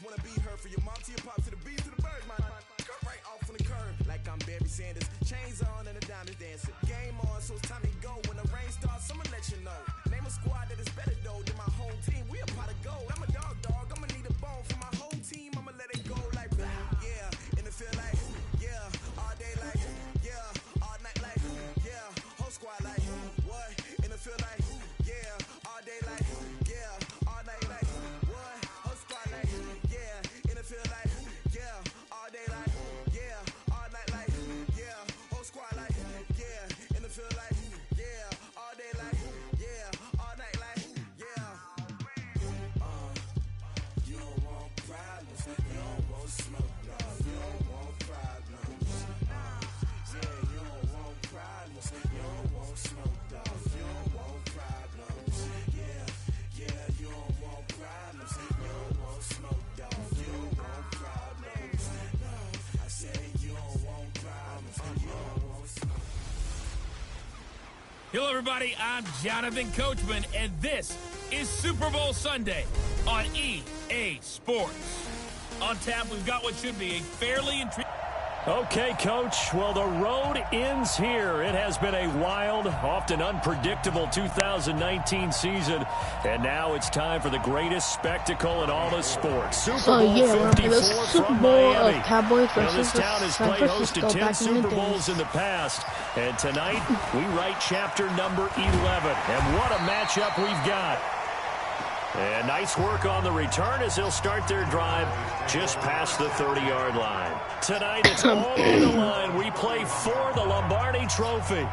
wanna be her for your mom to your pops to the beat to the bird, man. Cut right off on the curb like I'm Barry Sanders. Chains on and the diamonds dancing. Game on, so it's time to go. When the rain starts, I'ma let you know. Name a squad that is better though than my home team. We a pot of gold. I'm a dog. I'ma need a bone for my whole team. I'ma let it go like yeah. In the field like yeah. All day like yeah. All night like yeah. Whole squad like what? In the field like yeah. All day like yeah. All night like what? Whole squad like yeah. In the field like yeah. All day like yeah. All night like yeah. Whole squad like yeah. In the field like yeah. All day like yeah. All night like yeah. You don't want problems. You don't want smoke. No. You don't want problems. Yeah, you don't want problems. You don't want smoke. Dog. You don't want problems. Yeah, you don't want problems. You don't want smoke. Dog. You don't want problems. No, I said you don't want problems. You don't want smoke. Hello, everybody. I'm Jonathan Coachman, and this is Super Bowl Sunday on EA Sports. On tap, we've got what should be a fairly intriguing... Okay, Coach. Well, the road ends here. It has been a wild, often unpredictable 2019 season. And now it's time for the greatest spectacle in all of sports. Super Bowl 54 from Miami. Cowboys Now, versus this town has played host to 10 back in Super the Bowls in the past. And tonight, we write chapter number 11. And what a matchup we've got. And nice work on the return as they'll start their drive just past the 30-yard line. Tonight, it's all on the line. We play for the Lombardi Trophy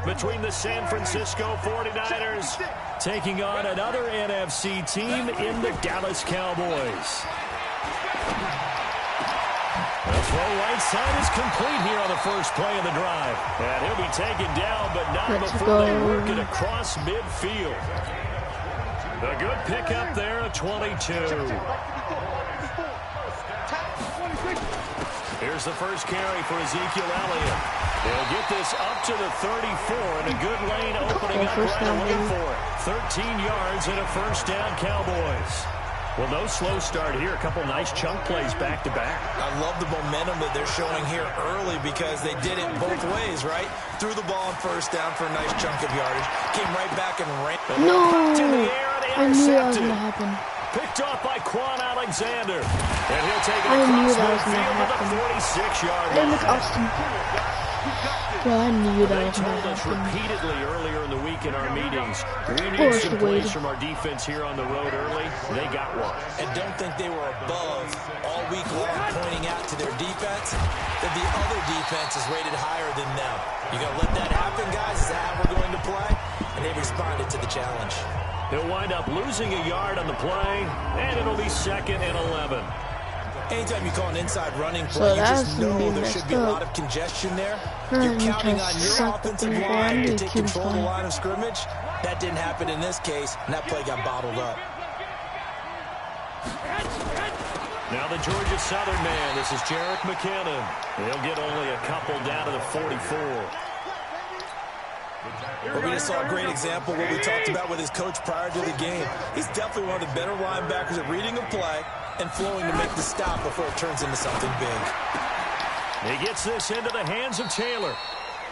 between the San Francisco 49ers taking on another NFC team in the Dallas Cowboys. The throw right side is complete here on the first play of the drive. And he'll be taken down, but not before they work it across midfield. A good pickup there at 22. Here's the first carry for Ezekiel Elliott. They'll get this up to the 34, and a good lane opening up right away for it. 13 yards and a first down, Cowboys. Well, no slow start here. A couple nice chunk plays back-to-back. I love the momentum that they're showing here early because they did it both ways, right? Threw the ball on first down for a nice chunk of yardage. Came right back and ran. No! In the air and I knew that was intercepted. going to happen. Picked off by Quan Alexander. And he'll take it I knew across that was going to midfield to happen. the 46-yard Hey, line. look, Austin. Bro, I knew that They was going told to us happen. repeatedly earlier in the week in our meetings, we need some plays from our defense here on the road early. They got one. And don't think they were above all week long pointing out to their defense that the other defense is rated higher than them. You got to let that happen, guys. Is that how we're going to play? And they responded to the challenge. He'll wind up losing a yard on the play, and it'll be 2nd and 11. Anytime you call an inside running play, you just know there should be a lot of congestion there. You're counting on your offensive line to take control of the line of scrimmage. That didn't happen in this case, and that play got bottled up. Now the Georgia Southern man, this is Jerick McKinnon. He'll get only a couple down to the 44. But we just saw a great example of what we talked about with his coach prior to the game. He's definitely one of the better linebackers at reading a play and flowing to make the stop before it turns into something big. He gets this into the hands of Taylor.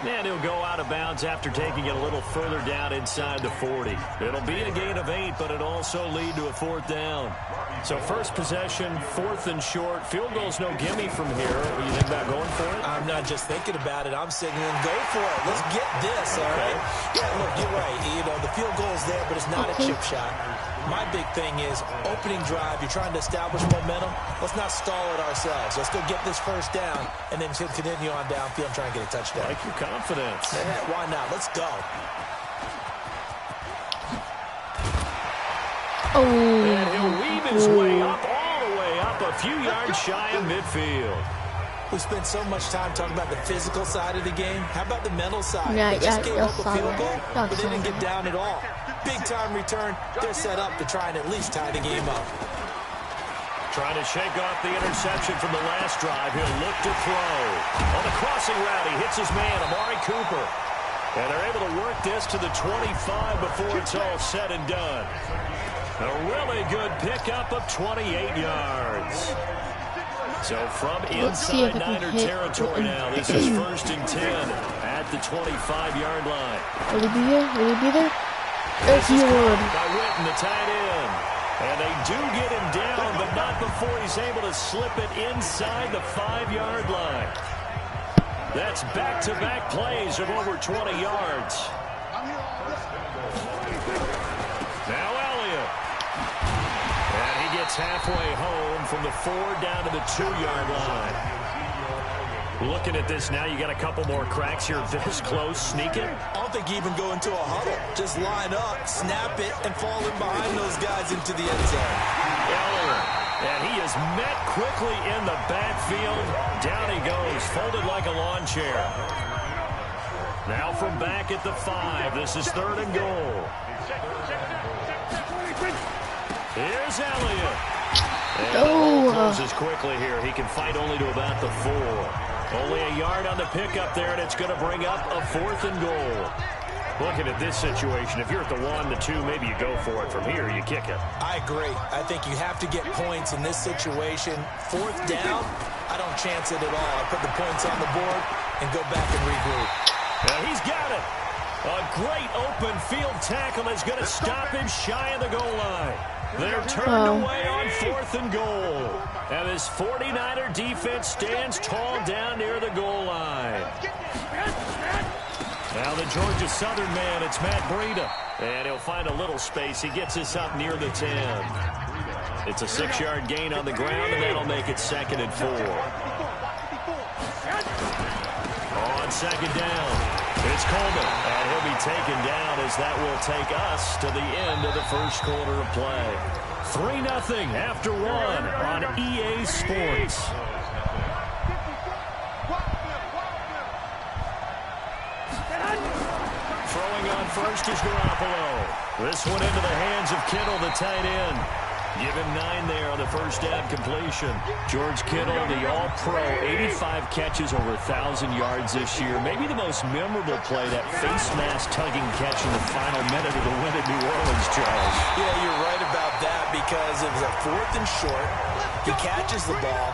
And he'll go out of bounds after taking it a little further down inside the 40. It'll be a gain of 8, but it'll also lead to a 4th down. So first possession, 4th and short. Field goal's no gimme from here. What do you think about going for it? I'm not just thinking about it. I'm signaling, go for it. Let's get this, all right? Yeah, look, you're right. You know, the field goal's there, but it's not a chip shot. My big thing is opening drive. You're trying to establish momentum. Let's not stall it ourselves. Let's go get this first down and then continue on downfield and try and get a touchdown. Like your confidence. Yeah, why not? Let's go. Oh. And he'll weave his way up, all the way up, a few yards shy of midfield. We spent so much time talking about the physical side of the game. How about the mental side? Yeah, They just gave up saw a field that. goal, I but they saw didn't get that. down at all. Big-time return. They're set up to try and at least tie the game up. Trying to shake off the interception from the last drive. He'll look to throw. On the crossing route, he hits his man, Amari Cooper. And they're able to work this to the 25 before it's all said and done. A really good pickup of 28 yards. So from inside Niner territory now, this is 1st and 10 at the 25-yard line. Will he be here? Will he be there? This is caught by Witten, the tight end. And they do get him down, but not before he's able to slip it inside the 5-yard line. That's back-to-back plays of over 20 yards. Now Elliott. And he gets halfway home from the 4 down to the 2-yard line. Looking at this now, you got a couple more cracks here this close. Sneak it. I don't think you even go into a huddle. Just line up, snap it, and fall in behind those guys into the end zone. Elliott. And he is met quickly in the backfield. Down he goes, folded like a lawn chair. Now from back at the 5, this is 3rd and goal. Here's Elliott. And the hole closes quickly here. He can fight only to about the 4. Only a yard on the pickup there, and it's going to bring up a 4th and goal. Looking at this situation, if you're at the 1, the 2, maybe you go for it. From here, you kick it. I agree. I think you have to get points in this situation. 4th down, I don't chance it at all. I put the points on the board and go back and regroup. Now he's got it. A great open field tackle is going to stop him shy of the goal line. They're turned away on 4th and goal. And this 49er defense stands tall down near the goal line. Now the Georgia Southern man, it's Matt Breida. And he'll find a little space. He gets us up near the 10. It's a 6-yard gain on the ground, and that'll make it 2nd and 4. On 2nd down, it's Coleman. And he'll be taken down as that will take us to the end of the 1st quarter of play. 3-0 after 1 on EA Sports. Throwing on first is Garoppolo. This one into the hands of Kittle, the tight end. Give him 9 there on the 1st down completion. George Kittle, the all-pro, 85 catches, over 1,000 yards this year. Maybe the most memorable play, that face mask tugging catch in the final minute of the win at New Orleans, Charles. Yeah, you're right about that, because it was a 4th and short. He catches the ball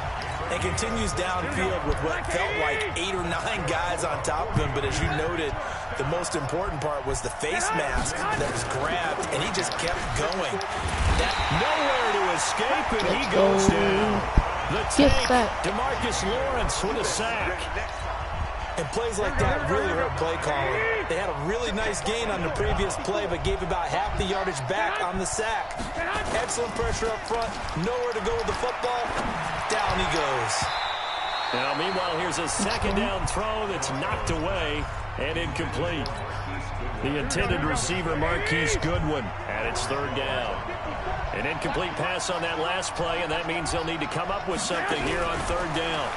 and continues downfield with what felt like 8 or 9 guys on top of him. But as you noted, the most important part was the face mask that was grabbed, and he just kept going. Nowhere to escape, and he goes down. The tank, DeMarcus Lawrence with a sack. And plays like that really hurt play calling. They had a really nice gain on the previous play, but gave about half the yardage back on the sack. Excellent pressure up front. Nowhere to go with the football. Down he goes. Now, meanwhile, here's a 2nd down throw that's knocked away and incomplete. The intended receiver, Marquise Goodwin, and it's 3rd down. An incomplete pass on that last play, and that means they'll need to come up with something here on 3rd down.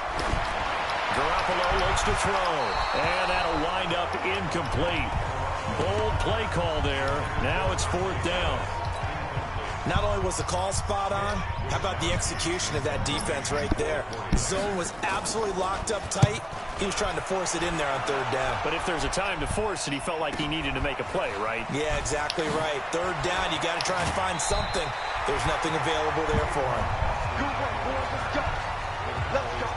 Garoppolo looks to throw, and that'll wind up incomplete. Bold play call there. Now it's 4th down. Not only was the call spot on, how about the execution of that defense right there? Zone was absolutely locked up tight. He was trying to force it in there on 3rd down. But if there's a time to force it, he felt like he needed to make a play, right? Yeah, exactly right. 3rd down, you got to try and find something. There's nothing available there for him. Good work, boys. Let's go. Let's go.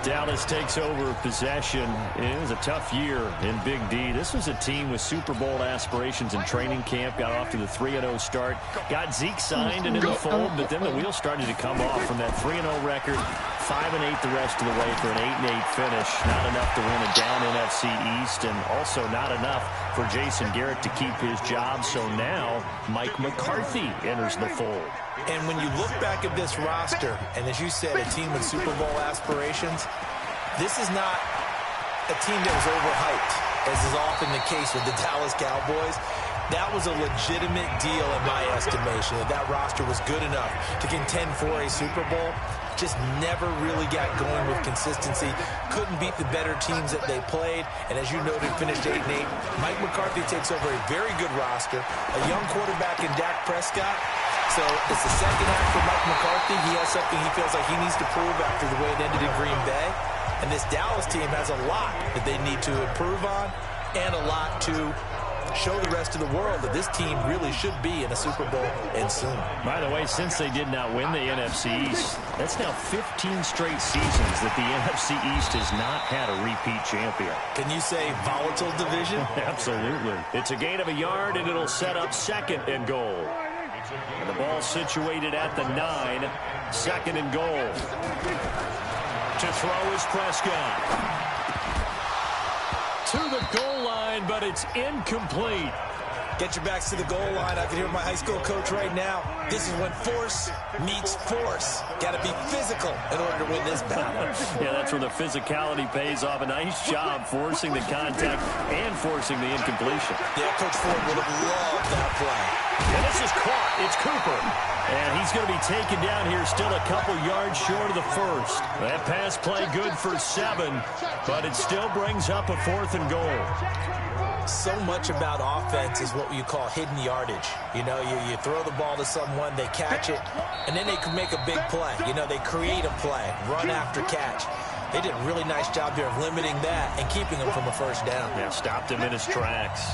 Dallas takes over possession. It was a tough year in Big D. This was a team with Super Bowl aspirations in training camp. Got off to the 3-0 start. Got Zeke signed and in the fold, but then the wheels started to come off from that 3-0 record. 5-8 the rest of the way for an 8-8 finish. Not enough to win a down NFC East, and also not enough for Jason Garrett to keep his job. So now Mike McCarthy enters the fold. And when you look back at this roster, and as you said, a team with Super Bowl aspirations, this is not a team that was overhyped, as is often the case with the Dallas Cowboys. That was a legitimate deal in my estimation, that roster was good enough to contend for a Super Bowl. Just never really got going with consistency. Couldn't beat the better teams that they played. And as you noted, finished 8-8. Mike McCarthy takes over a very good roster, a young quarterback in Dak Prescott. So it's the second half for Mike McCarthy. He has something he feels like he needs to prove after the way it ended in Green Bay. And this Dallas team has a lot that they need to improve on and a lot to show the rest of the world that this team really should be in a Super Bowl and soon. By the way, since they did not win the NFC East, that's now 15 straight seasons that the NFC East has not had a repeat champion. Can you say volatile division? Absolutely. It's a gain of a yard, and it'll set up 2nd and goal. And the ball situated at the 9, 2nd and goal. To throw is Prescott. To the goal line, but it's incomplete. Get your backs to the goal line. I can hear my high school coach right now. This is when force meets force. Got to be physical in order to win this battle. Yeah, that's where the physicality pays off. A nice job forcing the contact and forcing the incompletion. Yeah, Coach Ford would have loved that play. And this is caught. It's Cooper. And he's going to be taken down here still a couple yards short of the first. That pass play good for 7, but it still brings up a 4th and goal. So much about offense is what you call hidden yardage. You know, you throw the ball to someone, they catch it, and then they can make a big play. You know, they create a play, run after catch. They did a really nice job there of limiting that and keeping him from a first down. Yeah, stopped him in his tracks.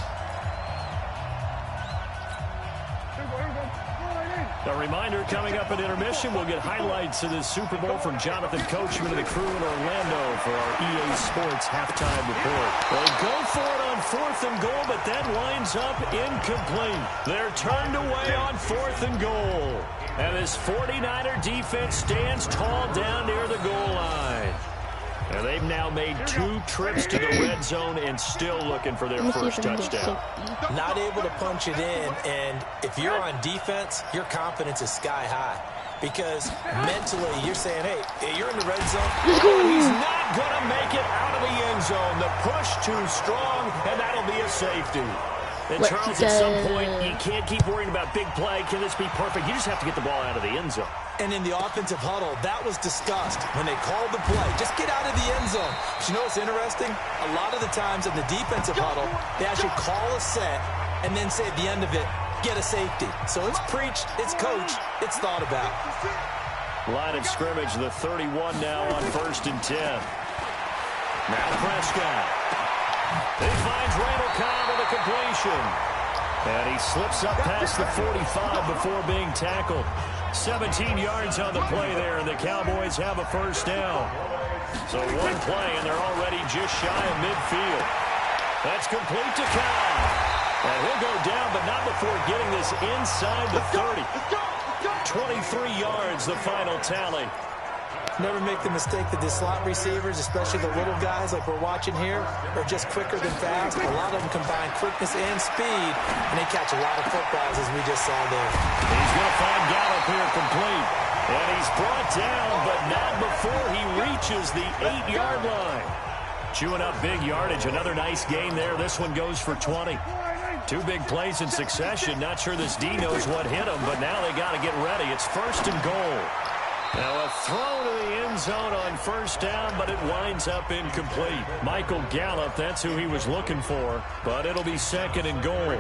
A reminder, coming up at intermission, we'll get highlights of this Super Bowl from Jonathan Coachman and the crew in Orlando for our EA Sports halftime report. They go for it on 4th and goal, but that winds up incomplete. They're turned away on 4th and goal. And this 49er defense stands tall down near the goal line. And they've now made 2 trips to the red zone and still looking for their first touchdown. Not able to punch it in, and if you're on defense, your confidence is sky high. Because mentally, you're saying, hey, you're in the red zone. He's not going to make it out of the end zone. The push too strong, and that'll be a safety. And Charles, at some point, you can't keep worrying about big play. Can this be perfect? You just have to get the ball out of the end zone. And in the offensive huddle, that was discussed when they called the play. Just get out of the end zone. But you know what's interesting? A lot of the times in the defensive huddle, they actually call a set and then say at the end of it, get a safety. So it's preached, it's coached, it's thought about. Line of scrimmage, the 31 now on 1st and 10. Now Prescott. He finds Randall Cobb with a completion. And he slips up past the 45 before being tackled. 17 yards on the play there, and the Cowboys have a first down. So one play, and they're already just shy of midfield. That's complete to Cobb. And he'll go down, but not before getting this inside the 30. 23 yards, the final tally. Never make the mistake that the slot receivers, especially the little guys like we're watching here, are just quicker than fast. A lot of them combine quickness and speed, and they catch a lot of footballs, as we just saw there. He's going to find Gallup here complete. And he's brought down, but not before he reaches the 8-yard line. Chewing up big yardage. Another nice gain there. This one goes for 20. 2 big plays in succession. Not sure this D knows what hit him, but now they got to get ready. It's 1st and goal. Now a throw to the end zone on first down, but it winds up incomplete. Michael Gallup, that's who he was looking for, but it'll be 2nd and goal.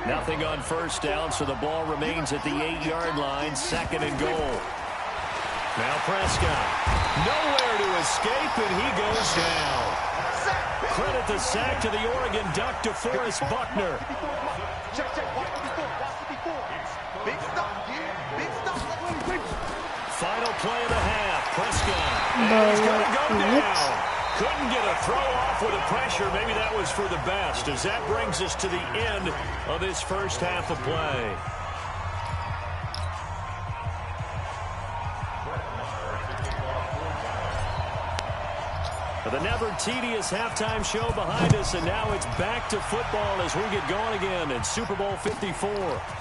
Nothing on first down, so the ball remains at the 8-yard line, 2nd and goal. Now Prescott, nowhere to escape, and he goes down. Credit the sack to the Oregon Duck, DeForest Buckner. Final play of the half. Prescott. And he's going to go down. Couldn't get a throw off with the pressure. Maybe that was for the best, as that brings us to the end of this first half of play. The never-tedious halftime show behind us, and now it's back to football as we get going again in Super Bowl 54.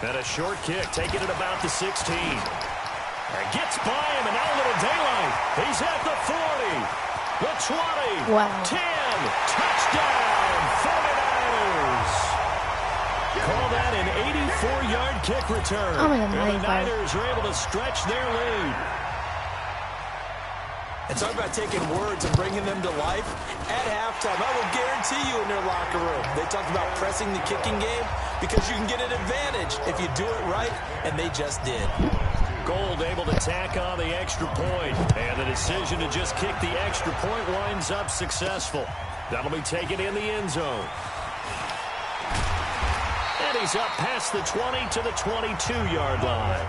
And a short kick, taking it about the 16. Gets by him, and now a little daylight. He's at the 40, the 20, wow. 10. Touchdown, 49ers. Call that an 84-yard kick return. Oh, my and the God. Niners are able to stretch their lead. And talk about taking words and bringing them to life. At halftime, I will guarantee you in their locker room, they talked about pressing the kicking game because you can get an advantage if you do it right, and they just did. Gold able to tack on the extra point, and the decision to just kick the extra point winds up successful. That'll be taken in the end zone. carries up past the 20 to the 22-yard line.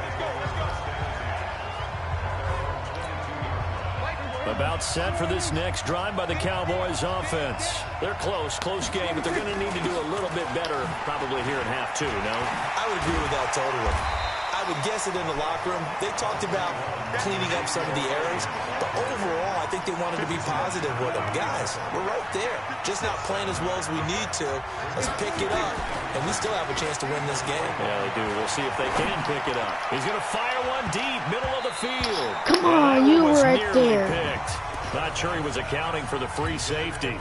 About set for this next drive by the Cowboys offense. They're close game, but they're going to need to do a little bit better probably here in half two, no? I would agree with that totally. I would guess it in the locker room. They talked about cleaning up some of the errors, but overall, I think they wanted to be positive with them. Guys, we're right there. Just not playing as well as we need to. Let's pick it up, and we still have a chance to win this game. Yeah, they do. We'll see if they can pick it up. He's going to fire one deep, middle of the field. Come on, you were right there. Picked. Not sure he was accounting for the free safety.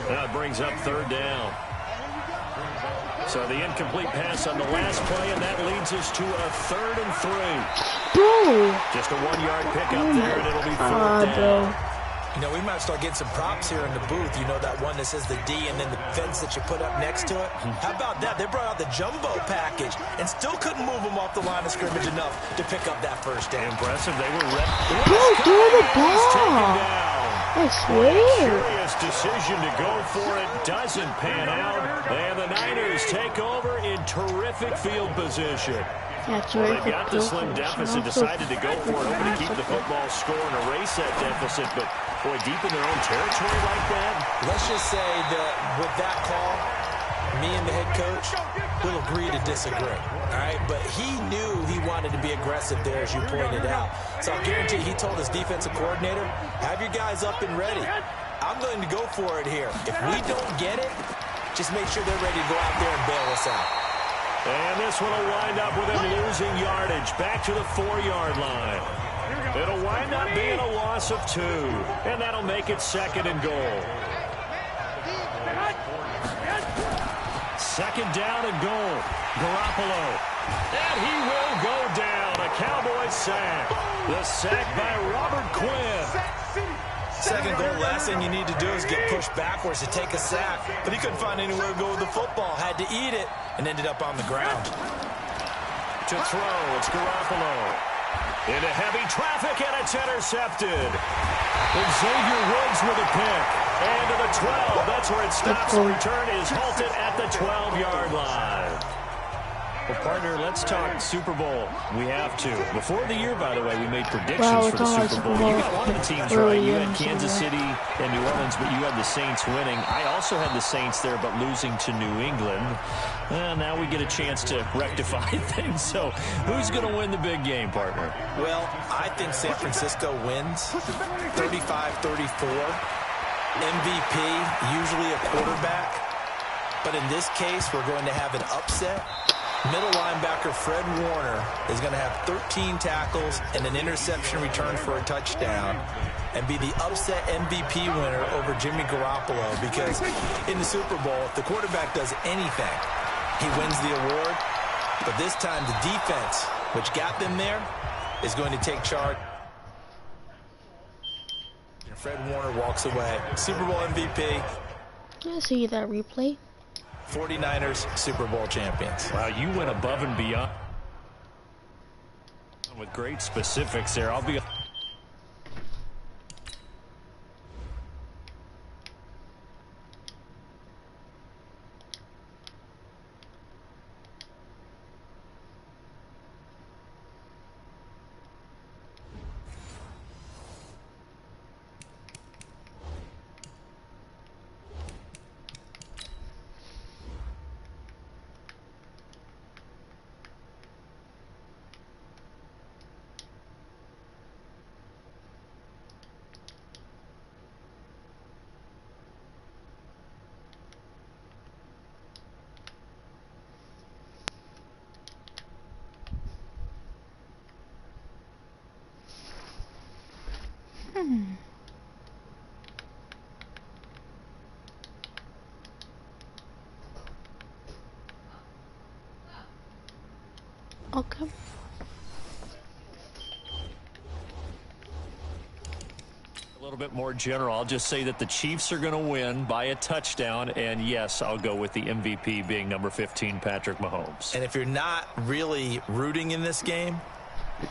That brings up third down. So the incomplete pass on the last play, and that leads us to a 3rd and 3. Bro. Just a 1-yard pickup there, and it'll be 4th down. You know, we might start getting some props here in the booth. You know, that one that says the D and then the fence that you put up next to it? How about that? They brought out the jumbo package and still couldn't move them off the line of scrimmage enough to pick up that first down. Impressive. They were ready. Bro, throw the ball. I swear. Curious decision to go for it. Doesn't pan out. And the Niners take over in terrific field position. Well, they got the slim deficit, decided to go for it, hoping to keep the football score and erase that deficit. But, boy, deep in their own territory like that. Let's just say that with that call, me and the head coach will agree to disagree. All right, but he knew he wanted to be aggressive there, as you pointed out. So I'll guarantee he told his defensive coordinator, have your guys up and ready. I'm going to go for it here. If we don't get it, just make sure they're ready to go out there and bail us out. And this one will wind up with him losing yardage back to the 4-yard line. It'll wind up being a loss of 2, and that'll make it 2nd and goal. 2nd down and goal. Garoppolo. And he will go down. A Cowboys sack. The sack by Robert Quinn. 2nd goal, last thing you need to do is get pushed backwards to take a sack. But he couldn't find anywhere to go with the football. Had to eat it and ended up on the ground. To throw, it's Garoppolo. Into heavy traffic, and it's intercepted. Xavier Woods with a pick. And to the 12. That's where it stops. The return is halted at the 12-yard line. Well, partner, let's talk Super Bowl. We have to. Before the year, by the way, we made predictions for the Super Bowl. You got one of the teams right. You had Kansas City and New Orleans, but you had the Saints winning. I also had the Saints there, but losing to New England. Now we get a chance to rectify things. So who's going to win the big game, partner? Well, I think San Francisco wins 35-34. MVP, usually a quarterback. But in this case, we're going to have an upset. Middle linebacker Fred Warner is going to have 13 tackles and an interception return for a touchdown and be the upset MVP winner over Jimmy Garoppolo, because in the Super Bowl, if the quarterback does anything, he wins the award. But this time, the defense, which got them there, is going to take charge. And Fred Warner walks away. Super Bowl MVP. I see that replay. 49ers Super Bowl champions. Wow, you went above and beyond with great specifics there. I'll be Okay. a little bit more general. I'll just say that the Chiefs are going to win by a touchdown, and yes, I'll go with the MVP being number 15, Patrick Mahomes. And if you're not really rooting in this game,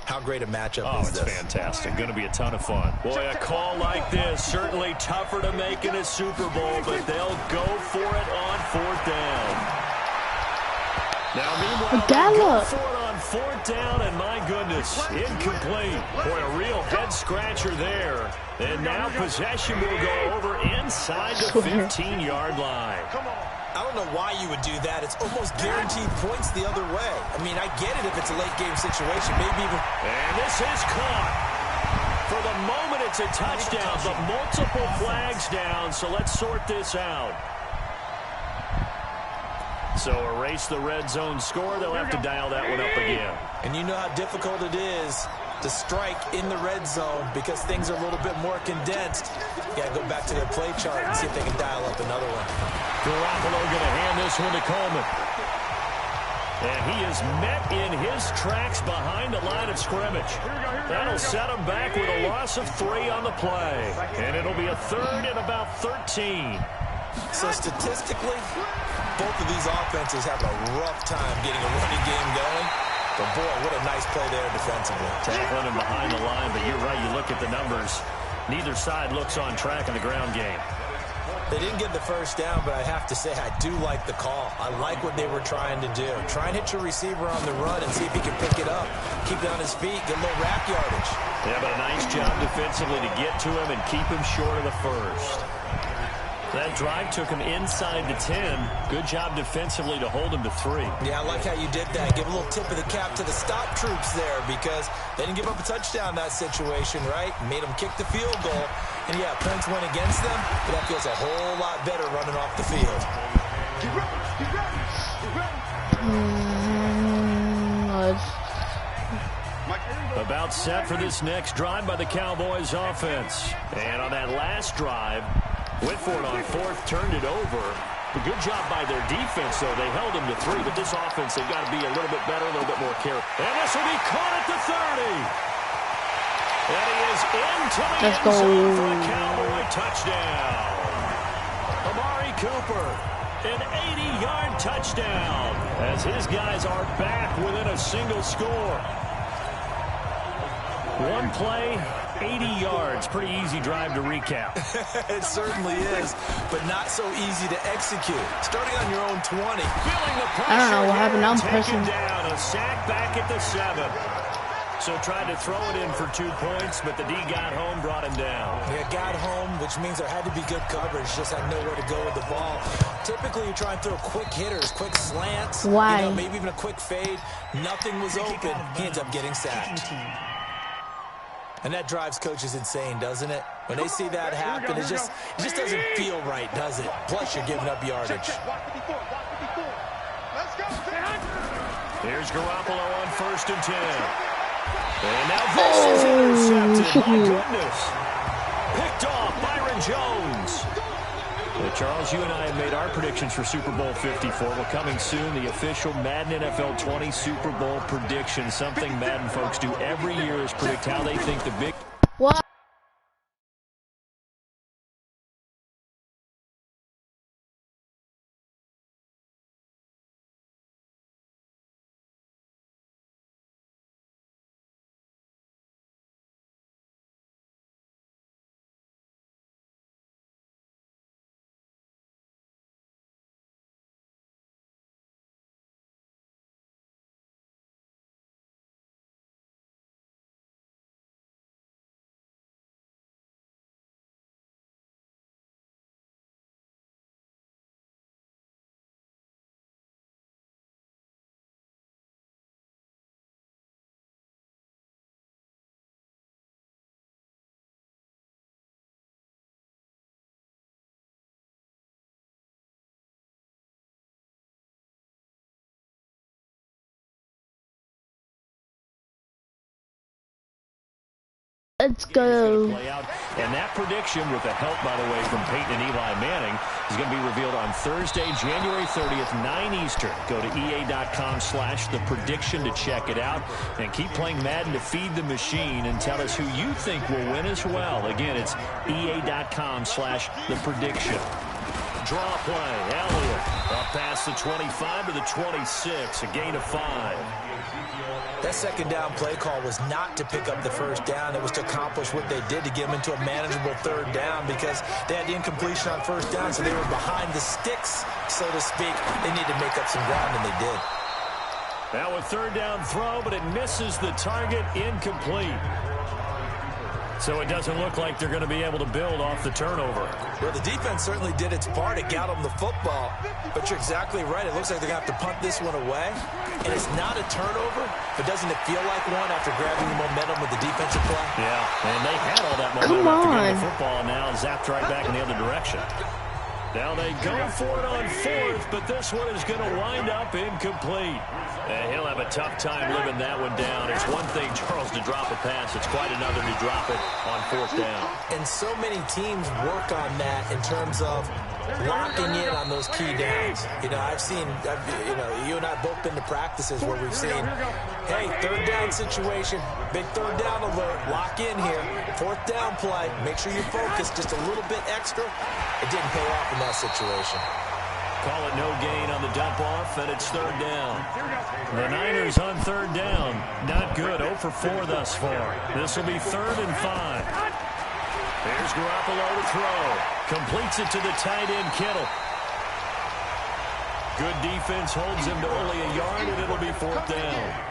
how great a matchup is this? Oh, it's fantastic. Going to be a ton of fun. Boy, a call like this, certainly tougher to make in a Super Bowl, but they'll go for it on 4th down. Now, meanwhile, Gallup. for it on fourth down, and my goodness, incomplete. Boy, a real head-scratcher there. And now possession will go over inside the 15-yard line. I don't know why you would do that. It's almost guaranteed points the other way. I mean, I get it if it's a late-game situation, maybe even... And this is caught. For the moment, it's a touchdown, but multiple flags down, so let's sort this out. So erase the red zone score. They'll have to dial that one up again. And you know how difficult it is to strike in the red zone because things are a little bit more condensed. You got to go back to their play chart and see if they can dial up another one. Garoppolo going to hand this one to Coleman. And he is met in his tracks behind the line of scrimmage. That'll set him back with a loss of 3 on the play. And it'll be a third and about 13. So statistically, both of these offenses have a rough time getting a running game going. But boy, what a nice play there defensively. Tackling him behind the line, but you're right, you look at the numbers. Neither side looks on track in the ground game. They didn't get the first down, but I have to say I do like the call. I like what they were trying to do. Try and hit your receiver on the run and see if he can pick it up. Keep it on his feet, get a little rack yardage. Yeah, but a nice job defensively to get to him and keep him short of the first. That drive took him inside the 10. Good job defensively to hold him to 3. Yeah, I like how you did that. Give a little tip of the cap to the stop troops there because they didn't give up a touchdown in that situation, right? Made them kick the field goal. And, yeah, points went against them, but that feels a whole lot better running off the field. About set for this next drive by the Cowboys offense. And on that last drive, went for it on fourth, turned it over. A good job by their defense, though. They held him to 3, but this offense, they've got to be a little bit better, a little bit more careful. And this will be caught at the 30. And he is into the end zone for a Cowboy touchdown. Amari Cooper, an 80-yard touchdown, as his guys are back within a single score. One play, 80 yards. Pretty easy drive to recap. It certainly is, but not so easy to execute. Starting on your own 20. Feeling the pressure. I don't know what happened. I'm pressing. Down, a sack back at the 7. So tried to throw it in for 2 points, but the D got home, brought him down. Yeah, got home, which means there had to be good coverage. Just had nowhere to go with the ball. Typically, you try and throw quick hitters, quick slants. Why? You know, maybe even a quick fade. Nothing was open. He ends up getting sacked. And that drives coaches insane, doesn't it? When they see that happen, it just doesn't feel right, does it? Plus, you're giving up yardage. Here's Garoppolo on 1st and 10. And now this is intercepted. My goodness. Picked off Byron Jones. Well, Charles, you and I have made our predictions for Super Bowl 54. Well, coming soon, the official Madden NFL 20 Super Bowl prediction. Something Madden folks do every year is predict how they think the big... What? Let's go. And that prediction, with the help, by the way, from Peyton and Eli Manning, is going to be revealed on Thursday, January 30th, 9 Eastern. Go to EA.com/theprediction to check it out. And keep playing Madden to feed the machine and tell us who you think will win as well. Again, it's EA.com/theprediction. Draw play. Elliott up past the 25 to the 26. A gain of 5. That second down play call was not to pick up the first down. It was to accomplish what they did to get them into a manageable third down because they had the incompletion on first down, so they were behind the sticks, so to speak. They needed to make up some ground, and they did. Now a third down throw, but it misses the target, incomplete. So it doesn't look like they're going to be able to build off the turnover. Well, the defense certainly did its part. It got them the football. But you're exactly right. It looks like they're going to have to punt this one away. And it's not a turnover, but doesn't it feel like one after grabbing the momentum with the defensive play? Yeah, and they had all that momentum after getting the football, and now zapped right back in the other direction. Now they go for it on fourth, but this one is going to wind up incomplete. And he'll have a tough time living that one down. It's one thing, Charles, to drop a pass. It's quite another to drop it on fourth down. And so many teams work on that in terms of locking in on those key downs. You know, you and I have both been to practices where we've seen, hey, third down situation, big third down alert, lock in here, fourth down play, make sure you're focused just a little bit extra. It didn't pay off in that situation. Call it no gain on the dump off, and it's third down. The Niners on third down. Not good. 0 for 4 thus far. This will be 3rd and 5. Here's Garoppolo to throw. Completes it to the tight end, Kittle. Good defense holds him to only a yard, and it'll be 4th down.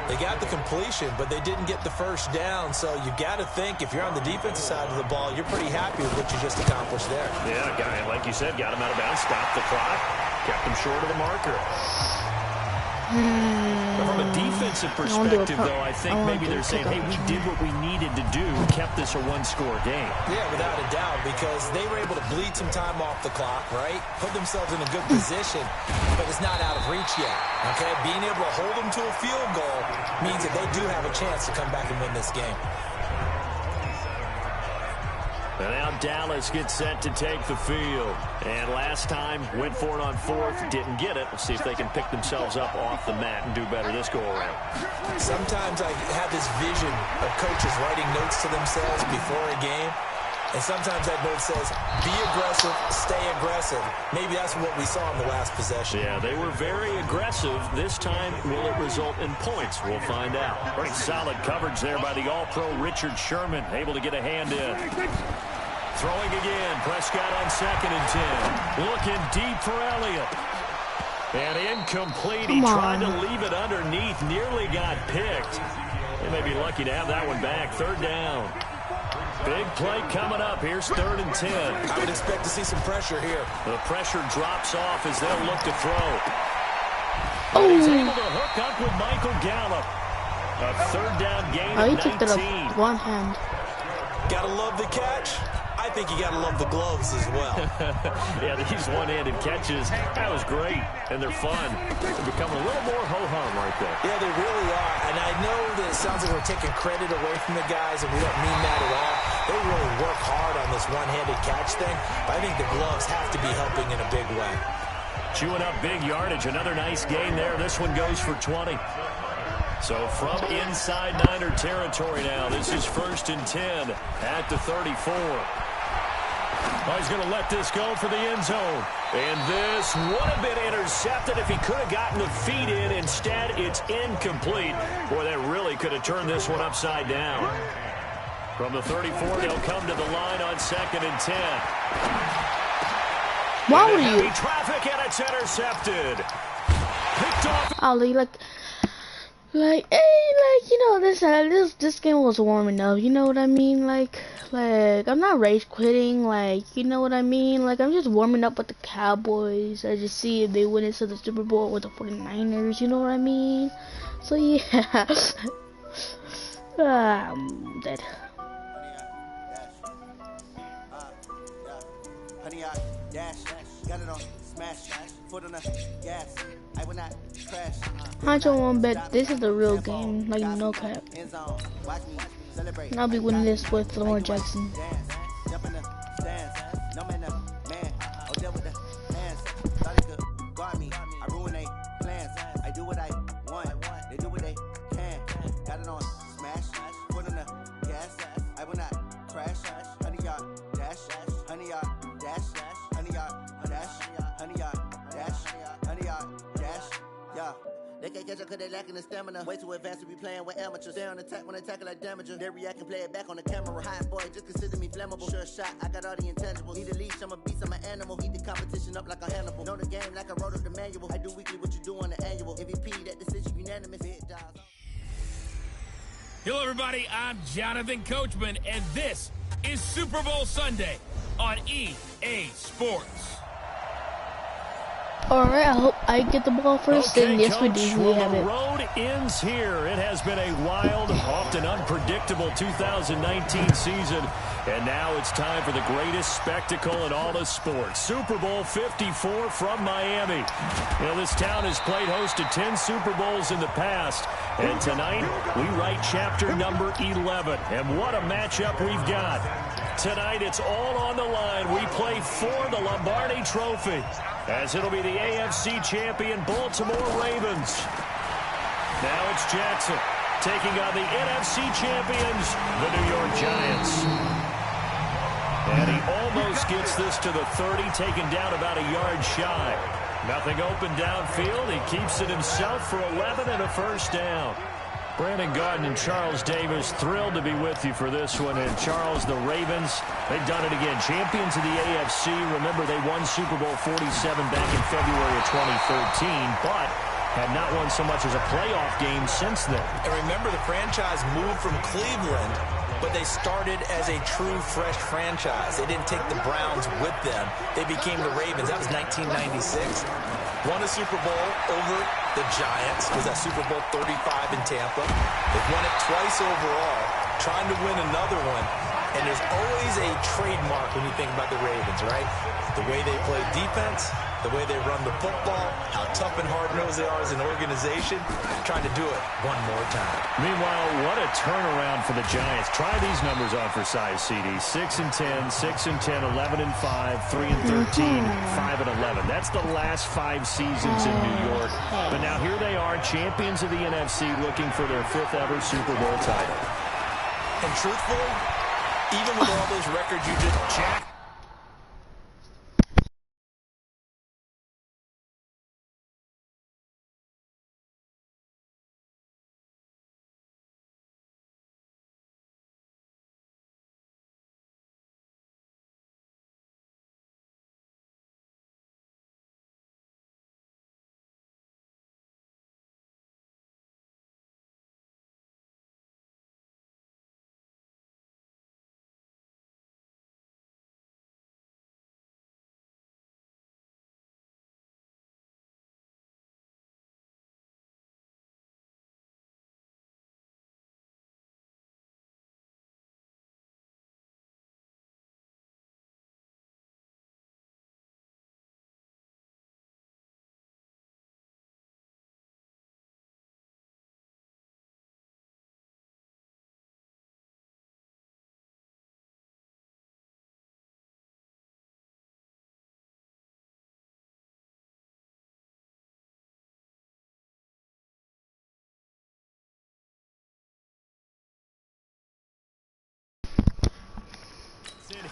They got the completion, but they didn't get the first down. So you got to think if you're on the defensive side of the ball, you're pretty happy with what you just accomplished there. Yeah, like you said, got him out of bounds, stopped the clock, kept him short of the marker. From a defensive perspective, though, I think maybe they're saying, hey, we did what we needed to do, kept this a one-score game. Yeah, without a doubt, because they were able to bleed some time off the clock, right? Put themselves in a good position, but it's not out of reach yet, okay? Being able to hold them to a field goal means that they do have a chance to come back and win this game. And now Dallas gets set to take the field. And last time, went for it on fourth, didn't get it. We'll see if they can pick themselves up off the mat and do better this go-around. Sometimes I have this vision of coaches writing notes to themselves before a game. And sometimes that note says, be aggressive, stay aggressive. Maybe that's what we saw in the last possession. Yeah, they were very aggressive. This time, will it result in points? We'll find out. Pretty solid coverage there by the All-Pro Richard Sherman, able to get a hand in. Throwing again, Prescott on 2nd and 10. Looking deep for Elliott. And incomplete. He tried to leave it underneath, nearly got picked. They may be lucky to have that one back. 3rd down. Big play coming up. Here's 3rd and 10. I would expect to see some pressure here. The pressure drops off as they'll look to throw. But he's able to hook up with Michael Gallup. A 3rd down gain of 19. He took it off one hand. Gotta love the catch. I think you gotta love the gloves as well. Yeah, these one-handed catches, that was great, and they're fun. They're becoming a little more ho-hum right there. Yeah, they really are, and I know that it sounds like we're taking credit away from the guys, and we don't mean that at all. They really work hard on this one-handed catch thing, but I think the gloves have to be helping in a big way. Chewing up big yardage, another nice gain there. This one goes for 20. So from inside Niner territory now, this is 1st and 10 at the 34. Oh, he's going to let this go for the end zone. And this would have been intercepted if he could have gotten the feet in. Instead, it's incomplete. Boy, that really could have turned this one upside down. From the 34, they'll come to the line on 2nd and 10. Why were you? Traffic, and it's intercepted. Picked off. Ollie, this game was warming up, you know what I mean? Like, I'm not rage quitting, you know what I mean? I'm just warming up with the Cowboys. I just see if they win into the Super Bowl with the 49ers, you know what I mean? So, yeah. I'm dead. Honey, I dash, got it on smash, foot on the gas. I will not crash. I don't want to bet this is the real game, no cap. And I'll be winning this with Lamar Jackson. Jump in the stands, no man, man. I'll deal with the hands. Thought they could guard me. I ruin their plans. I do what I want. They do what they can. Got it on smash, foot on the gas. I will not crash. Honey, y'all dash. Honey, y'all dash. Honey, y'all dash. Honey, y'all dash. Honey, y'all dash. Yeah. They can't catch up cause they lacking the stamina. Way too advanced to be playing with amateurs. Stay on attack when they tackle like damager. They react and play it back on the camera. Hot boy, just consider me flammable. Sure shot, I got all the intangibles. Need a leash, I'm a beast, I'm an animal. Heat the competition up like a Hannibal. Know the game like I wrote up the manual. I do weekly what you do on the annual. MVP, that decision you Hello, everybody. I'm Jonathan Coachman, and this is Super Bowl Sunday on EA Sports. Alright, I hope I get the ball first, and yes, we do. We have it. The road ends here. It has been a wild, often unpredictable 2019 season, and now it's time for the greatest spectacle in all of sports. Super Bowl 54 from Miami. You know, this town has played host to 10 Super Bowls in the past, and tonight we write chapter number 11. And what a matchup we've got. Tonight it's all on the line. We play for the Lombardi Trophy, as it'll be the AFC champion Baltimore Ravens. Now it's Jackson taking on the NFC champions, the New York Giants. And he almost gets this to the 30, taken down about a yard shy. Nothing open downfield. He keeps it himself for 11 and a first down. Brandon Garden and Charles Davis, thrilled to be with you for this one. And Charles, the Ravens, they've done it again. Champions of the AFC. Remember, they won Super Bowl 47 back in February of 2013, but had not won so much as a playoff game since then. And remember, the franchise moved from Cleveland, but they started as a true fresh franchise. They didn't take the Browns with them. They became the Ravens. That was 1996. Won a Super Bowl over the Giants. Was that Super Bowl 35 in Tampa. They've won it twice overall, trying to win another one. And there's always a trademark when you think about the Ravens, right? The way they play defense, the way they run the football, how tough and hard-nosed they are as an organization, trying to do it one more time. Meanwhile, what a turnaround for the Giants. Try these numbers on for size, CD. 6-10, 6-10, 11-5, 3-13, 5-11. That's the last 5 seasons in New York. But now here they are, champions of the NFC, looking for their 5th ever Super Bowl title. And truthfully, even with all those records you just checked,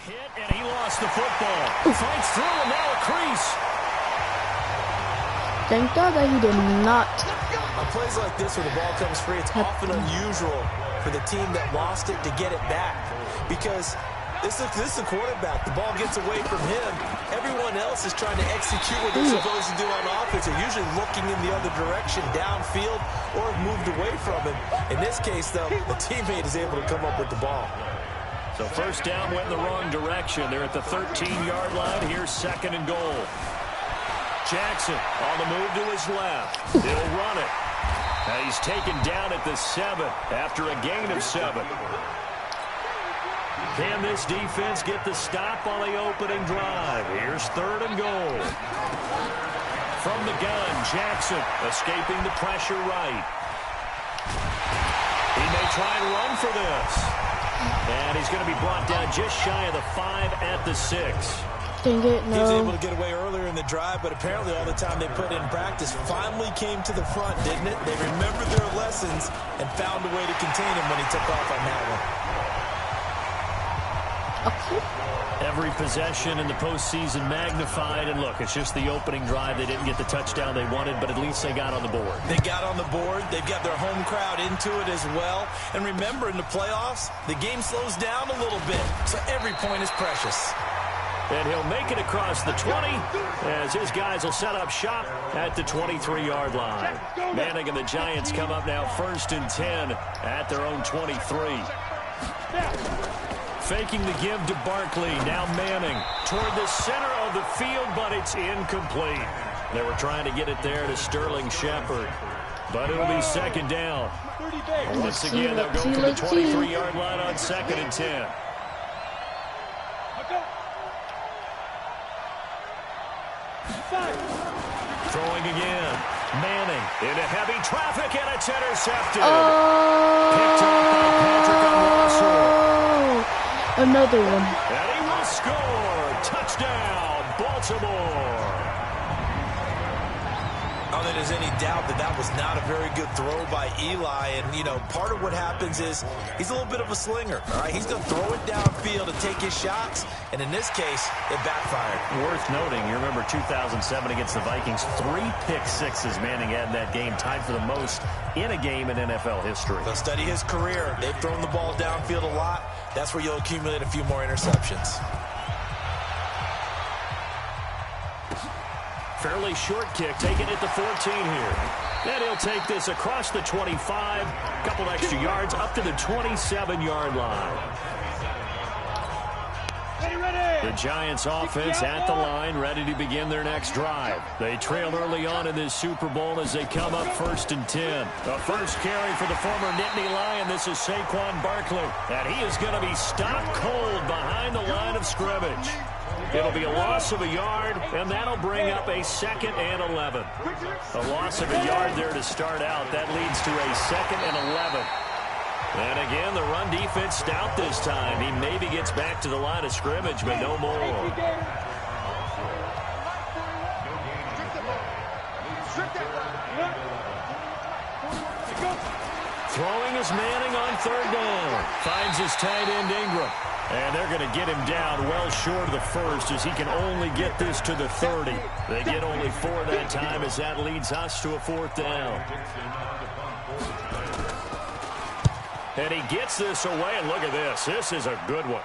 hit, and he lost the football. Fights through, and now a crease. Thank God that he did not. On plays like this where the ball comes free, it's often unusual for the team that lost it to get it back. Because this is the quarterback. The ball gets away from him. Everyone else is trying to execute what they're supposed to do on offense. They're usually looking in the other direction, downfield, or have moved away from him. In this case, though, the teammate is able to come up with the ball. So first down went in the wrong direction. They're at the 13-yard line. Here's 2nd and goal. Jackson on the move to his left. He'll run it. Now he's taken down at the 7 after a gain of 7. Can this defense get the stop on the opening drive? Here's 3rd and goal. From the gun, Jackson escaping the pressure right. He may try and run for this. And he's going to be brought down just shy of the 5 at the 6. Dang it, no. He was able to get away earlier in the drive, but apparently all the time they put in practice finally came to the front, didn't it? They remembered their lessons and found a way to contain him when he took off on that one. Okay. Every possession in the postseason magnified, and look, it's just the opening drive. They didn't get the touchdown they wanted, but at least they got on the board. They got on the board. They've got their home crowd into it as well. And remember, in the playoffs, the game slows down a little bit, so every point is precious. And he'll make it across the 20 as his guys will set up shop at the 23-yard line. Manning and the Giants come up now 1st and 10 at their own 23. Faking the give to Barkley. Now Manning toward the center of the field, but it's incomplete. They were trying to get it there to Sterling Shepard, but it'll be 2nd down. Once again, they'll go to the 23-yard line on 2nd and 10. Throwing again. Manning into heavy traffic, and it's intercepted. Picked up by Patrick Unwasser. Another one. And he will score. Touchdown, Baltimore. I don't think there's any doubt that that was not a very good throw by Eli. And, you know, part of what happens is he's a little bit of a slinger. All right, he's going to throw it downfield and take his shots. And in this case, it backfired. Worth noting, you remember 2007 against the Vikings, 3 pick-sixes Manning had in that game, tied for the most in a game in NFL history. They'll study his career. They've thrown the ball downfield a lot. That's where you'll accumulate a few more interceptions. Fairly short kick, taken at the 14 here. Then he'll take this across the 25, a couple extra yards, up to the 27-yard line. The Giants offense at the line, ready to begin their next drive. They trail early on in this Super Bowl as they come up 1st and 10. The first carry for the former Nittany Lion. This is Saquon Barkley, and he is going to be stopped cold behind the line of scrimmage. It'll be a loss of a yard, and that'll bring up a 2nd and 11. A loss of a yard there to start out. That leads to a 2nd and 11. And again, the run defense stout this time. He maybe gets back to the line of scrimmage, but no more. Throwing is Manning on 3rd down. Finds his tight end Ingram. And they're going to get him down well short of the first as he can only get this to the 30. They get only 4 that time as that leads us to a 4th down. And he gets this away, and look at this. This is a good one.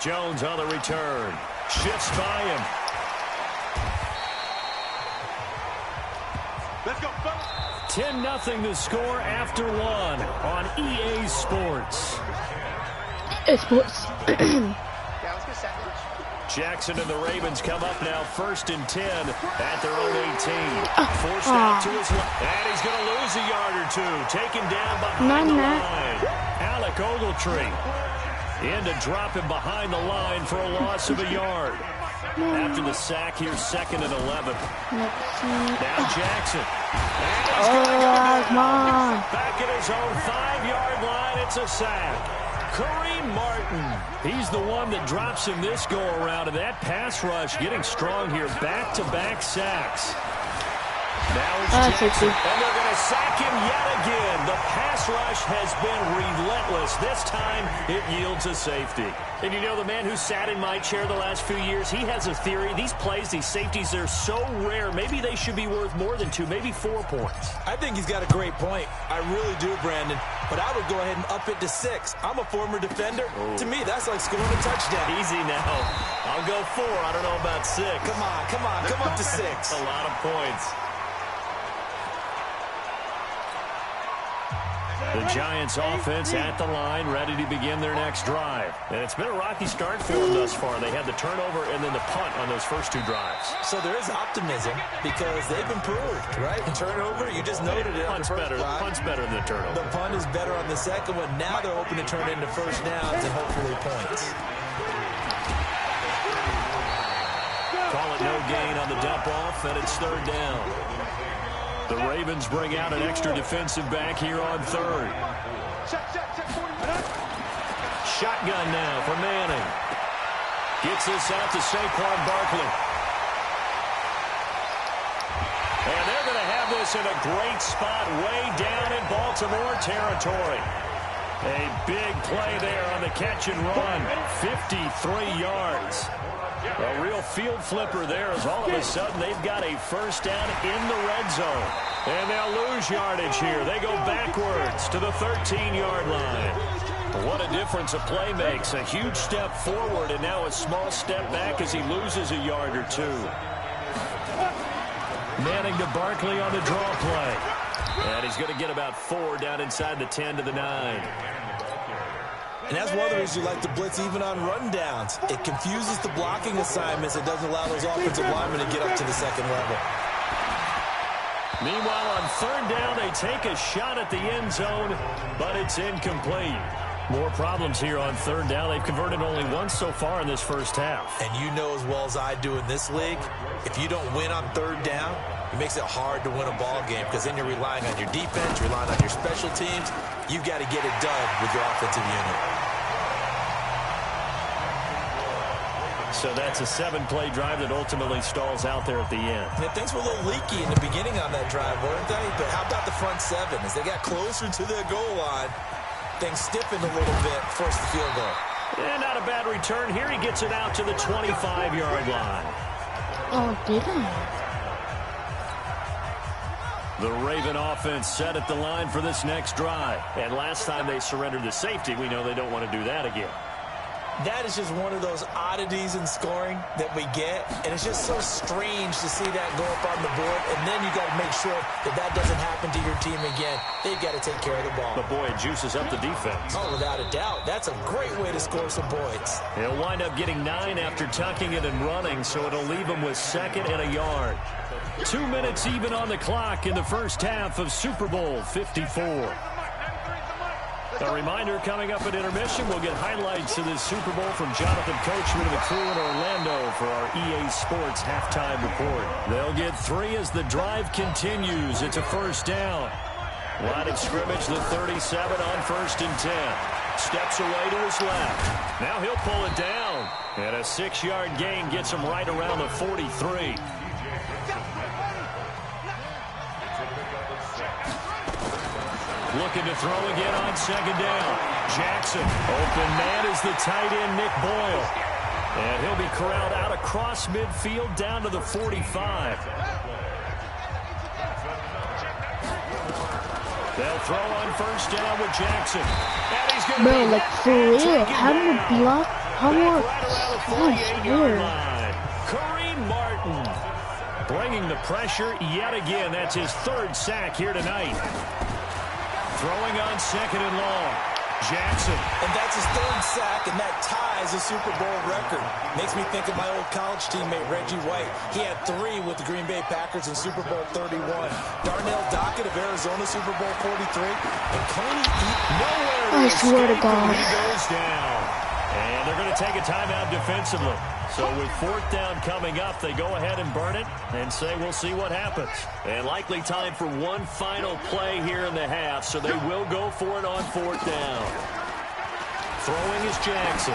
Jones on the return. Shifts by him. Let's go, 10-0 the score after 1 on EA Sports. Sports. Jackson and the Ravens come up now 1st and 10 at their own 18. Forced out to his left. And he's going to lose a yard or 2. Taken down behind the line. Alec Ogletree in to drop him behind the line for a loss of a yard. After the sack, here's 2nd and 11. Now Jackson. And he's going to go down. Back at his own 5-yard line. It's a sack. Kareem Martin, he's the one that drops him this go-around, and that pass rush getting strong here. Back-to-back sacks. Now it's Jackson, and they're going to sack him yet again. The pass rush has been relentless. This time, it yields a safety. And you know, the man who sat in my chair the last few years, he has a theory. These plays, these safeties, they're so rare. Maybe they should be worth more than 2, maybe 4 points. I think he's got a great point. I really do, Brandon. But I would go ahead and up it to 6. I'm a former defender. To me, that's like scoring a touchdown. Easy now. I'll go 4. I don't know about 6. Come on. Come up to 6. A lot of points. The Giants offense at the line, ready to begin their next drive. And it's been a rocky start for them thus far. They had the turnover and then the punt on those first 2 drives. So there is optimism because they've improved, right? Turnover, you just noted it. Punt's better than the turnover. The punt is better on the second one. Now they're hoping to turn it into first downs and hopefully points. Call it no gain on the dump off, and it's 3rd down. The Ravens bring out an extra defensive back here on 3rd. Shotgun now for Manning. Gets this out to Saquon Barkley. And they're going to have this in a great spot way down in Baltimore territory. A big play there on the catch and run. 53 yards. A real field flipper there as all of a sudden they've got a first down in the red zone. And they'll lose yardage here. They go backwards to the 13-yard line. What a difference a play makes. A huge step forward and now a small step back as he loses a yard or two. Manning to Barkley on the draw play. And he's going to get about 4 down inside the 10 to the 9. And that's one of the reasons you like to blitz even on run downs. It confuses the blocking assignments. It doesn't allow those offensive linemen to get up to the second level. Meanwhile, on third down, they take a shot at the end zone, but it's incomplete. More problems here on third down. They've converted only once so far in this first half. And you know as well as I do in this league, if you don't win on third down, it makes it hard to win a ball game because then you're relying on your defense, relying on your special teams. You've got to get it done with your offensive unit. So that's a 7-play drive that ultimately stalls out there at the end. Yeah, things were a little leaky in the beginning on that drive, weren't they? But how about the front 7? As they got closer to their goal line, things stiffened a little bit, forced the field goal. And not a bad return here. He gets it out to the 25-yard line. Oh, did I? The Raven offense set at the line for this next drive. And last time they surrendered the safety, we know they don't want to do that again. That is just one of those oddities in scoring that we get, and it's just so strange to see that go up on the board, and then you got to make sure that that doesn't happen to your team again. They've got to take care of the ball. But boy, it juices up the defense. Oh, without a doubt. That's a great way to score some points. He'll wind up getting 9 after tucking it and running, so it'll leave him with 2nd and a yard. 2 minutes even on the clock in the first half of Super Bowl 54. A reminder, coming up at intermission, we'll get highlights of this Super Bowl from Jonathan Coachman and the crew in Orlando for our EA Sports halftime report. They'll get 3 as the drive continues. It's a first down. Line of scrimmage, the 37 on 1st and 10. Steps away to his left. Now he'll pull it down. And a 6-yard gain gets him right around the 43. Looking to throw again on 2nd down. Jackson, open man is the tight end, Nick Boyle. And he'll be corralled out across midfield down to the 45. They'll throw on 1st down with Jackson. And he's going to Bro, like, for real, how do you block? How more? Kareem Martin bringing the pressure yet again. That's his 3rd sack here tonight. Throwing on 2nd and long. Jackson. And that's his 3rd sack, and that ties a Super Bowl record. Makes me think of my old college teammate, Reggie White. He had 3 with the Green Bay Packers in Super Bowl 31. Darnell Dockett of Arizona, Super Bowl 43. And Coney nowhere to I swear to God. He goes down. And they're going to take a timeout defensively. So with 4th down coming up, they go ahead and burn it and say we'll see what happens. And likely time for one final play here in the half, so they will go for it on 4th down. Throwing is Jackson.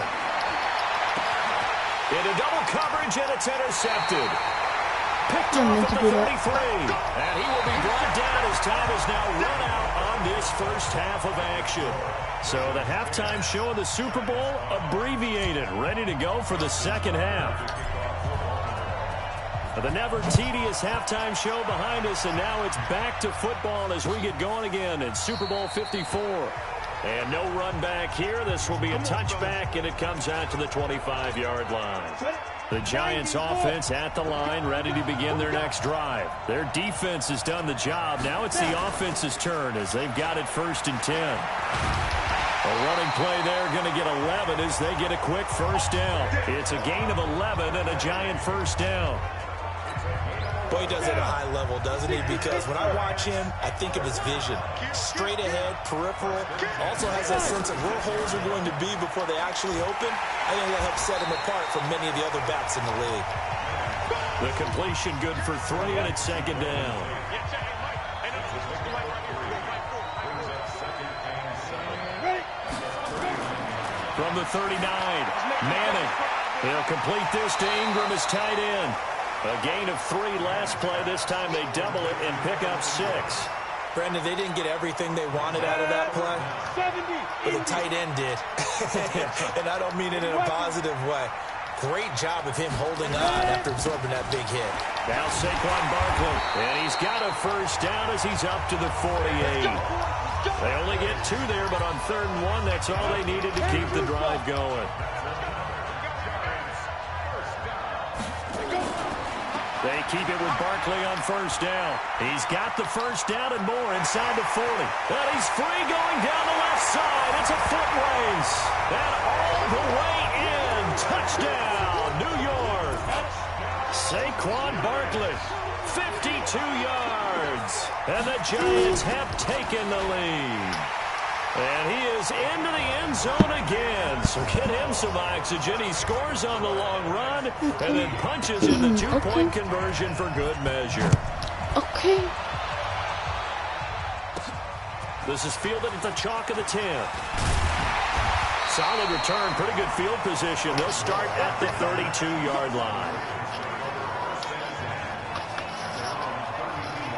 Into double coverage, and it's intercepted. Picked off at the 33. And he will be brought down as time is now run out on this first half of action. So the halftime show of the Super Bowl abbreviated, ready to go for the second half. The never tedious halftime show behind us, and now it's back to football as we get going again in Super Bowl 54. And no run back here. This will be a touchback, and it comes out to the 25-yard line. The Giants offense at the line, ready to begin their next drive. Their defense has done the job. Now it's the offense's turn as they've got it 1st and 10. A running play there, going to get 11 as they get a quick 1st down. It's a gain of 11 and a Giant 1st down. Boy, he does it at a high level, doesn't he? Because when I watch him, I think of his vision. Straight ahead, peripheral. Also has that sense of where holes are going to be before they actually open. I think that helps set him apart from many of the other backs in the league. The completion good for 3, and it's 2nd down. From the 39, Manning. He'll complete this to Ingram as tight end. A gain of 3 last play. This time they double it and pick up 6. Brandon, they didn't get everything they wanted out of that play, but the tight end did. And I don't mean it in a positive way. Great job of him holding on after absorbing that big hit. Now Saquon Barkley, and he's got a 1st down as he's up to the 48. They only get 2 there, but on 3rd and 1, that's all they needed to keep the drive going. They keep it with Barkley on 1st down. He's got the 1st down and more inside the 40. And he's free going down the left side. It's a foot race. And all the way in. Touchdown, New York. Saquon Barkley, 52 yards. And the Giants have taken the lead. And he is into the end zone again. So get him some oxygen. He scores on the long run and then punches in the 2-point conversion for good measure. Okay. This is fielded at the chalk of the 10. Solid return. Pretty good field position. They'll start at the 32-yard line.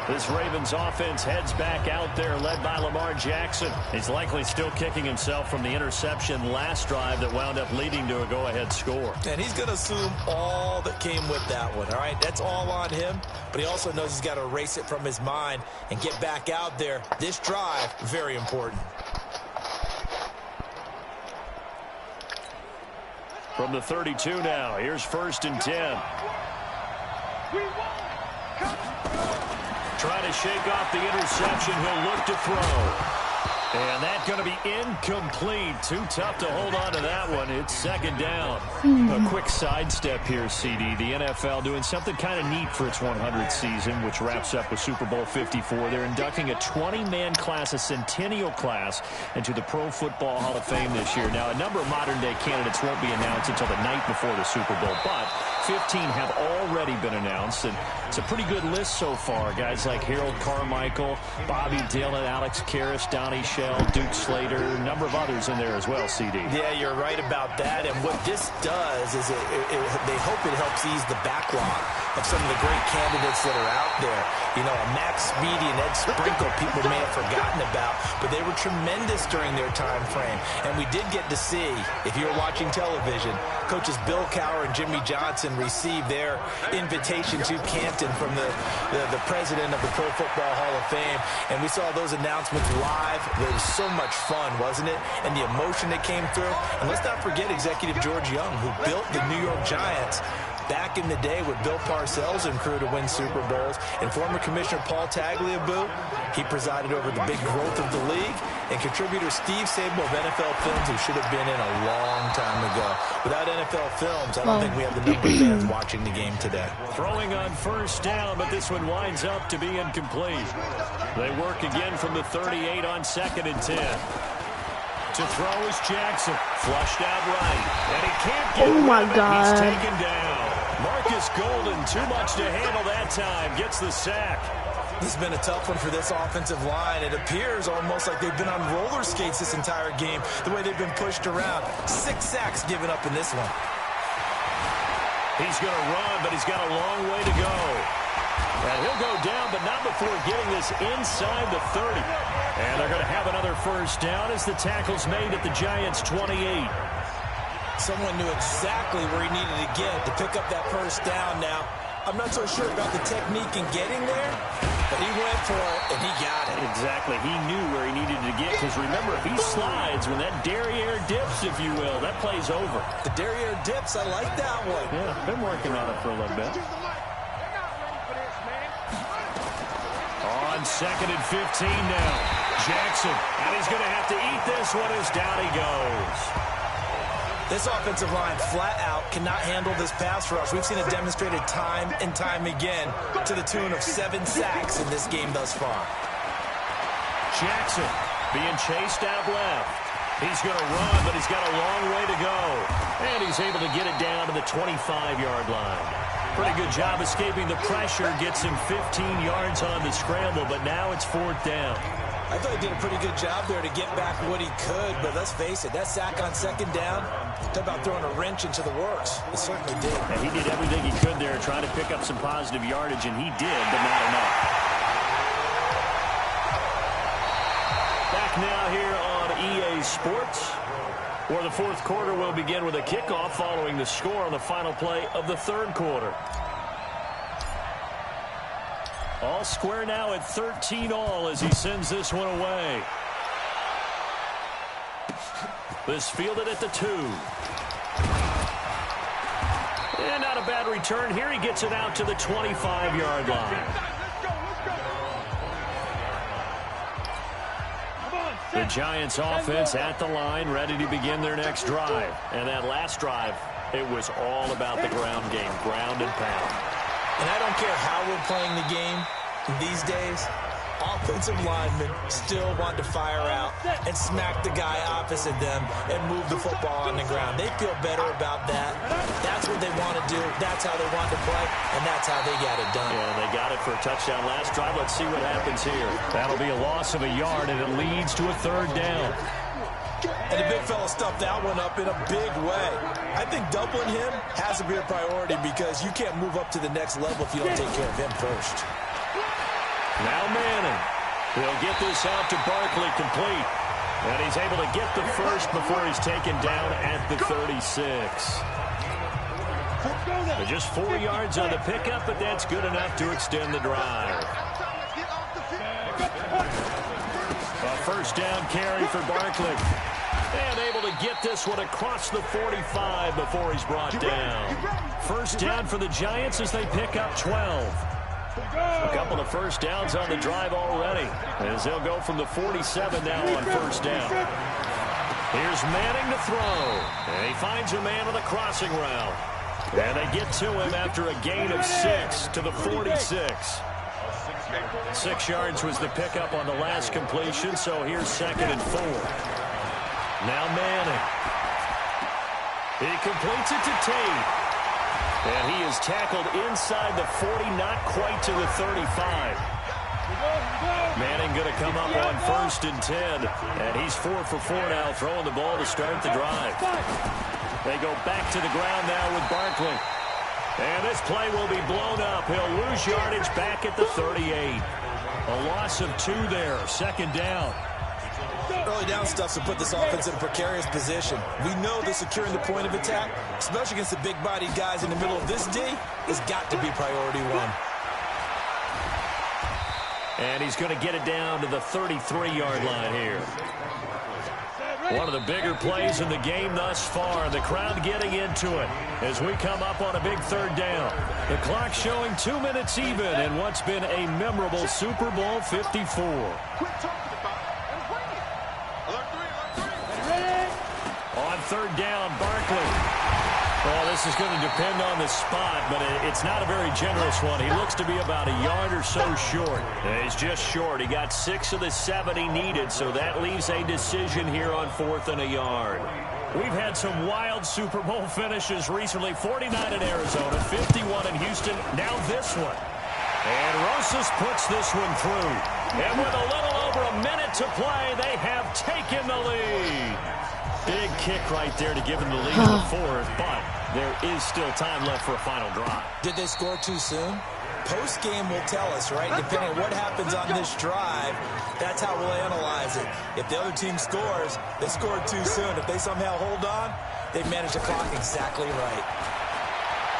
This Ravens offense heads back out there, led by Lamar Jackson. He's likely still kicking himself from the interception last drive that wound up leading to a go-ahead score. And he's going to assume all that came with that one, all right? That's all on him, but he also knows he's got to erase it from his mind and get back out there. This drive, very important. From the 32 now, here's 1st and 10. Trying to shake off the interception. He'll look to throw. And that's going to be incomplete. Too tough to hold on to that one. It's 2nd down. A quick sidestep here, CD. The NFL doing something kind of neat for its 100th season, which wraps up with Super Bowl 54. They're inducting a 20-man class, a centennial class, into the Pro Football Hall of Fame this year. Now, a number of modern-day candidates won't be announced until the night before the Super Bowl, but 15 have already been announced, and it's a pretty good list so far. Guys like Harold Carmichael, Bobby Dillon, Alex Karras, Donnie Shell, Duke Slater, a number of others in there as well, CD. Yeah, you're right about that, and what this does is they hope it helps ease the backlog of some of the great candidates that are out there. You know, Max Speedy and Ed Sprinkle, people may have forgotten about, but they were tremendous during their time frame. And we did get to see, if you're watching television, coaches Bill Cowher and Jimmy Johnson receive their invitation to Canton from the president of the Pro Football Hall of Fame. And we saw those announcements live. It was so much fun, wasn't it? And the emotion that came through. And let's not forget Executive George Young, who built the New York Giants back in the day with Bill Parcells and crew to win Super Bowls. And former Commissioner Paul Tagliabue, he presided over the big growth of the league. And contributor Steve Sable of NFL Films, who should have been in a long time ago. Without NFL Films, I don't think we have the number of fans watching the game today. Throwing on 1st down, but this one winds up to be incomplete. They work again from the 38 on 2nd and 10. To throw is Jackson. Flushed out right. And he can't get He's taken down. Marcus Golden, too much to handle that time. Gets the sack. This has been a tough one for this offensive line. It appears almost like they've been on roller skates this entire game, the way they've been pushed around. 6 sacks given up in this one. He's going to run, but he's got a long way to go. And he'll go down, but not before getting this inside the 30. And they're going to have another 1st down as the tackle's made at the Giants' 28. Someone knew exactly where he needed to get to pick up that 1st down now. I'm not so sure about the technique in getting there, but he went for it, and he got it. Exactly. He knew where he needed to get, because remember, if he slides, when that derriere dips, if you will, that play's over. The derriere dips, I like that one. Yeah, been working on it for a little bit. On 2nd and 15 now. Jackson, and he's going to have to eat this one as down he goes. This offensive line flat out cannot handle this pass rush. We've seen it demonstrated time and time again to the tune of 7 sacks in this game thus far. Jackson being chased out left. He's going to run, but he's got a long way to go. And he's able to get it down to the 25-yard line. Pretty good job escaping the pressure. Gets him 15 yards on the scramble, but now it's 4th down. I thought he did a pretty good job there to get back what he could, but let's face it, that sack on 2nd down, talk about throwing a wrench into the works. It certainly did. And he did everything he could there, trying to pick up some positive yardage, and he did, but not enough. Back now here on EA Sports, where the 4th quarter will begin with a kickoff following the score on the final play of the 3rd quarter. All square now at 13-all as he sends this one away. This fielded at the 2. And not a bad return here. He gets it out to the 25-yard line. The Giants offense at the line, ready to begin their next drive. And that last drive, it was all about the ground game, ground and pound. And I don't care how we're playing the game these days, offensive linemen still want to fire out and smack the guy opposite them and move the football on the ground. They feel better about that. That's what they want to do. That's how they want to play, and that's how they got it done. Yeah, they got it for a touchdown last drive. Let's see what happens here. That'll be a loss of a yard, and it leads to a 3rd down. And the big fella stuffed that one up in a big way. I think doubling him has to be a priority because you can't move up to the next level if you don't take care of him first. Now Manning. He'll get this out to Barkley complete. And he's able to get the first before he's taken down at the 36. Just 4 yards on the pickup, but that's good enough to extend the drive. A 1st down carry for Barkley. And able to get this one across the 45 before he's brought down. 1st down for the Giants as they pick up 12. A couple of 1st downs on the drive already, as they'll go from the 47 now on 1st down. Here's Manning to throw, and he finds a man on the crossing route. And they get to him after a gain of 6 to the 46. 6 yards was the pickup on the last completion, so here's 2nd and 4. Now Manning. He completes it to Tate. And he is tackled inside the 40, not quite to the 35. Manning going to come up on 1st and 10. And he's 4 for 4 now, throwing the ball to start the drive. They go back to the ground now with Barkley. And this play will be blown up. He'll lose yardage back at the 38. A loss of 2 there, 2nd down. Early down stuff to put this offense in a precarious position. We know that securing the point of attack, especially against the big-bodied guys in the middle of this D, has got to be priority 1. And he's going to get it down to the 33-yard line here. One of the bigger plays in the game thus far. The crowd getting into it as we come up on a big 3rd down. The clock showing 2 minutes even in what's been a memorable Super Bowl 54. On 3rd down, Barkley. Well, this is going to depend on the spot, but it's not a very generous one. He looks to be about a yard or so short. He's just short. He got 6 of the 7 he needed, so that leaves a decision here on 4th and a yard. We've had some wild Super Bowl finishes recently. 49 in Arizona, 51 in Houston, now this one. And Rosas puts this one through. And with a little over a minute to play, they have taken the lead. Big kick right there to give them the lead in the 4th, but there is still time left for a final drive. Did they score too soon? Post-game will tell us, right? Depending on what happens on this drive, that's how we'll analyze it. If the other team scores, they scored too soon. If they somehow hold on, they manage the clock exactly right.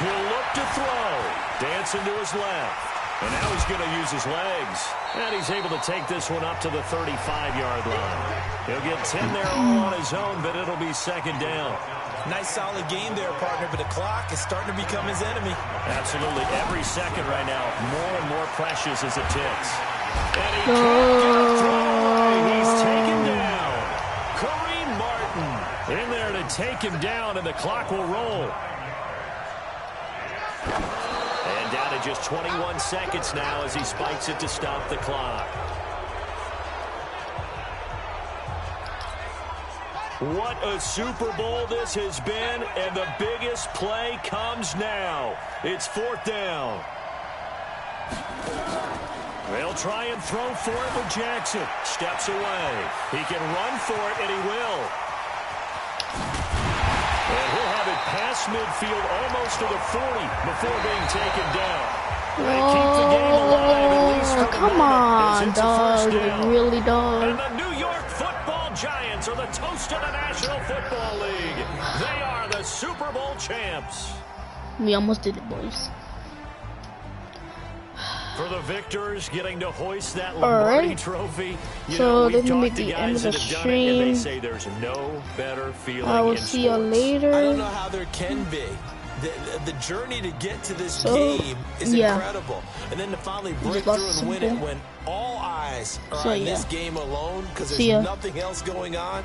He'll look to throw. Dancing to his left. And now he's going to use his legs. And he's able to take this one up to the 35-yard line. He'll get 10 there all on his own, but it'll be 2nd down. Nice solid game there, partner, but the clock is starting to become his enemy. Absolutely. Every second right now, more and more precious as it ticks. And he can't get a throw. He's taken down. Kareem Martin in there to take him down, and the clock will roll. And down to just 21 seconds now as he spikes it to stop the clock. What a Super Bowl this has been, and the biggest play comes now. It's 4th down. They'll try and throw for it, but Jackson steps away. He can run for it, and he will. And he'll have it past midfield almost to the 40 before being taken down. They keep the game alive, at least for the come moment, on, dog. Really, dog. And the New York Football Giants are the toast of the National Football League. They are the Super Bowl champs. We almost did it, boys. For the victors, getting to hoist that Lombardi trophy. So this will be the end of the stream. They say there's no better feeling I will in see you sports. later. I don't know how there can be. The journey to get to this game is incredible. And then to finally break through and win it when all eyes are on this game alone because there's nothing else going on.